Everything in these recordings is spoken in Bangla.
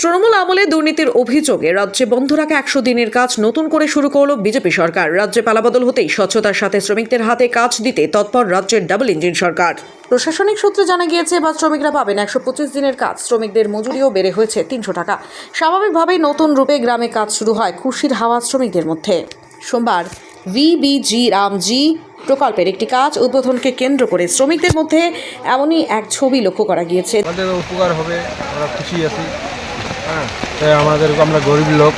তৃণমূল আমলে দুর্নীতির অভিযোগে রাজ্যে বন্ধ রাখা 100 দিনের কাজ নতুন করে শুরু করল বিজেপি সরকার। রাজ্যে পালাবদল হতেই স্বচ্ছতার সাথে শ্রমিকদের হাতে কাজ দিতে তৎপর রাজ্যের ডাবল ইঞ্জিন সরকার। প্রশাসনিক সূত্রে জানা গিয়েছে, এবার শ্রমিকরা পাবেন 125 দিনের কাজ। শ্রমিকদের মজুরিও বেড়ে হয়েছে 300 টাকা। স্বাভাবিকভাবেই নতুন রূপে গ্রামে কাজ শুরু হয় খুশির হাওয়া শ্রমিকদের মধ্যে। সোমবার ভিবিজি রামজি প্রকল্পের একটি কাজ উদ্বোধনকে কেন্দ্র করে শ্রমিকদের মধ্যে এমনই এক ছবি লক্ষ্য করা গিয়েছে। আমাদের উপকার হবে, আমরা খুশি আছি। তাই আমরা গরিব লোক,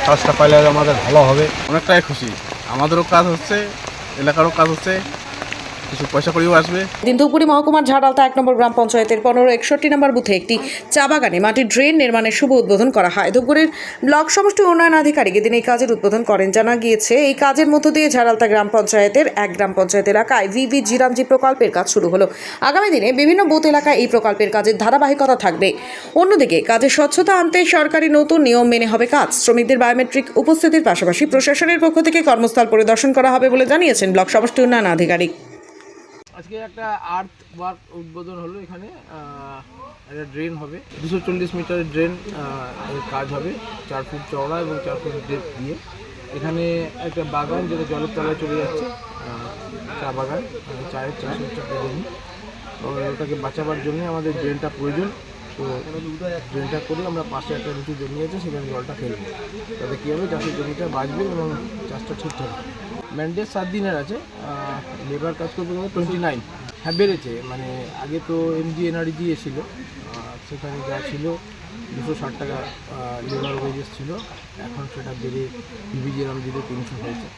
কাজটা পাইলে আমাদের ভালো হবে। অনেকটাই খুশি, আমাদেরও কাজ হচ্ছে, এলাকারও কাজ হচ্ছে, কিছু পয়সা করেও আসবে। দিন দুপুরে মহকুমার ঝাড়ালতা 1 নম্বর গ্রাম পঞ্চায়েতের 1561 নম্বর বুথে একটি চা বাগানে মাটির ড্রেন নির্মাণের শুভ উদ্বোধন করা হয়। ধূপগুড়ির ব্লক সমষ্টি উন্নয়ন আধিকারিক এদিন এই কাজের উদ্বোধন করেন। জানা গিয়েছে, এই কাজের মধ্য দিয়ে ঝাড়ালতা গ্রাম পঞ্চায়েতের এক গ্রাম পঞ্চায়েত এলাকায় ভিবিজি রামজি প্রকল্পের কাজ শুরু হলো। আগামী দিনে বিভিন্ন বুথ এলাকায় এই প্রকল্পের কাজের ধারাবাহিকতা থাকবে। অন্যদিকে কাজের স্বচ্ছতা আনতে সরকারি নতুন নিয়ম মেনে হবে কাজ। শ্রমিকদের বায়োমেট্রিক উপস্থিতির পাশাপাশি প্রশাসনের পক্ষ থেকে কর্মস্থল পরিদর্শন করা হবে বলে জানিয়েছেন ব্লক সমষ্টি উন্নয়ন আধিকারিক। আজকে একটা আর্থ ওয়ার্ক উদ্বোধন হলো। এখানে একটা ড্রেন হবে, 240 মিটারের ড্রেন এর কাজ হবে, 4 ফুট চওড়া এবং 4 ফুট ডেপ দিয়ে। এখানে একটা বাগান যেটা জলের তলায় চলে যাচ্ছে, চা বাগান, চায়ের চাষ হচ্ছে জমি। তো ওটাকে বাঁচাবার জন্য আমাদের ড্রেনটা প্রয়োজন। তো ড্রেনটা করে আমরা পাশে একটা নিচু জমি আছে, সেখানে জলটা ফেলবো, তাতে কী হবে, চাষের জমিটা বাঁচবে এবং চাষটা ঠিকঠাক হবে। ম্যান্ডেট 7 দিনের আছে, লেবার কাজ করতে গেলে 29। হ্যাঁ, বেড়েছে, মানে আগে তো এমজি এনআরজি এসেছিল, সেখানে যা ছিল 260 টাকা লেবার ওয়েজেস ছিল, এখন সেটা বেড়ে ভিবিজি রামজিতে 300 হয়েছে।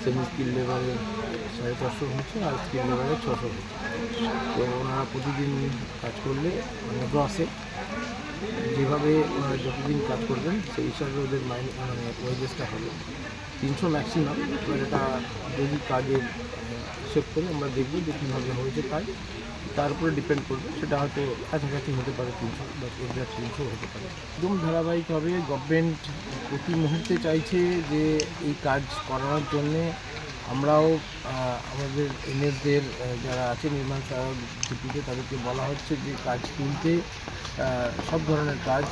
সেমি স্কিল লেবারে 450 হচ্ছে, আর স্কিল লেবারে 600 হচ্ছে। তো ওনারা প্রতিদিন কাজ করলে, মানে গ্রসে যেভাবে ওনারা যতদিন কাজ করবেন সেই হিসাবে ওদের ওয়েজেসটা হবে 300 ম্যাক্সিমাম। এবার এটা যদি কাজের হিসেব করে আমরা দেখব যে কীভাবে হয়েছে কাজ, তার উপরে ডিপেন্ড করবে। সেটা হয়তো কাছাকাছি হতে পারে 300 বা 300 হতে পারে। একদম ধারাবাহিকভাবে গভর্নমেন্ট প্রতি মুহূর্তে চাইছে যে এই কাজ করানোর জন্যে আমরাও আমাদের এনএসদের যারা আছে নির্মাণ সহায়ক ডিপিতে, তাদেরকে বলা হচ্ছে যে কাজ তুলতে, সব ধরনের কাজ,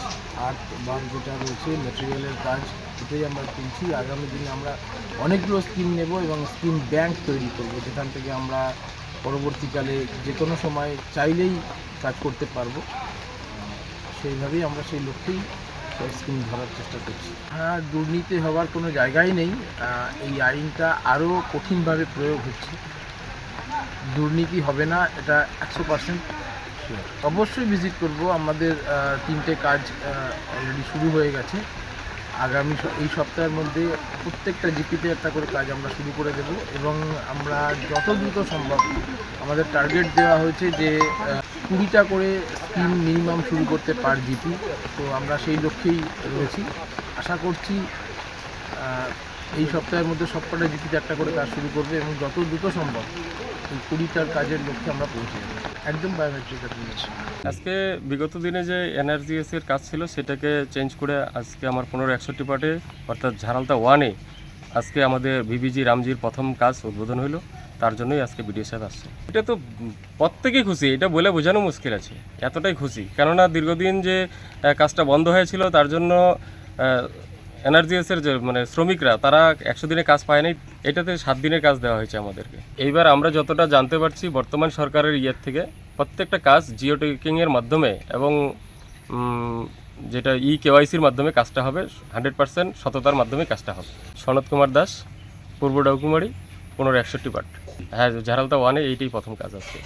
আর্ট বা যেটা রয়েছে ম্যাটেরিয়ালের কাজ, এটাই আমরা তুলছি। আগামী দিনে আমরা অনেকগুলো স্কিম নেব এবং স্কিম ব্যাংক তৈরি করব, যেখান থেকে আমরা পরবর্তীকালে যে কোনো সময় চাইলেই কাজ করতে পারবো। সেইভাবেই আমরা সেই লক্ষ্যেই স্কিম ধরার চেষ্টা করছি। হ্যাঁ, দুর্নীতি হওয়ার কোনো জায়গাই নেই। এই আইনটা আরও কঠিনভাবে প্রয়োগ হচ্ছে, দুর্নীতি হবে না, এটা 100% শিওর। অবশ্যই ভিজিট করব। আমাদের 3টে কাজ অলরেডি শুরু হয়ে গেছে। আগামী এই সপ্তাহের মধ্যে প্রত্যেকটা জিপিতে একটা করে কাজ আমরা শুরু করে দেব এবং আমরা যত দ্রুত সম্ভব, আমাদের টার্গেট দেওয়া হয়েছে যে 20টা করে স্কিম মিনিমাম শুরু করতে পার জিপি। তো আমরা সেই লক্ষ্যেই রয়েছি। আশা করছি এই সপ্তাহের মধ্যে সবকটা জিপিতে একটা করে কাজ শুরু করবে এবং যত দ্রুত সম্ভব এই 20টার কাজের লক্ষ্যে আমরা পৌঁছে যাব। একদম বায়োমেট্রিক অ্যাপ্লিকেশন। আজকে বিগত দিনে যে এনআরজিএস এর কাজ ছিল সেটাকে চেঞ্জ করে আজকে আমার 1561 পার্টে অর্থাৎ ঝাড়ালতা 1-এ আজকে আমাদের ভিবিজি রামজির প্রথম কাজ উদ্বোধন হলো। তার জন্যই আজকে বিডিও সাহেব আসছে। এটা তো প্রত্যেকেই খুশি, এটা বলে বোঝানো মুশকিল আছে, এতটাই খুশি। কেননা দীর্ঘদিন যে কাজটা বন্ধ হয়েছিল, তার জন্য এনআরজিএসের যে শ্রমিকরা তারা 100 দিনে কাজ পায় নাই, এটাতে 7 দিনের কাজ দেওয়া হয়েছে আমাদেরকে। এইবার আমরা যতটা জানতে পারছি, বর্তমান সরকারের থেকে প্রত্যেকটা কাজ জিও ট্যাগিংয়ের মাধ্যমে এবং যেটা কেওয়াইসির মাধ্যমে কাজটা হবে, 100% সততার মাধ্যমে কাজটা হবে। সনৎ কুমার দাস, পূর্ব ডাকুমারি, 1561 পার্ট। হ্যাঁ, ঝাড়ালতা 1-এ এইটাই প্রথম কাজ আছে।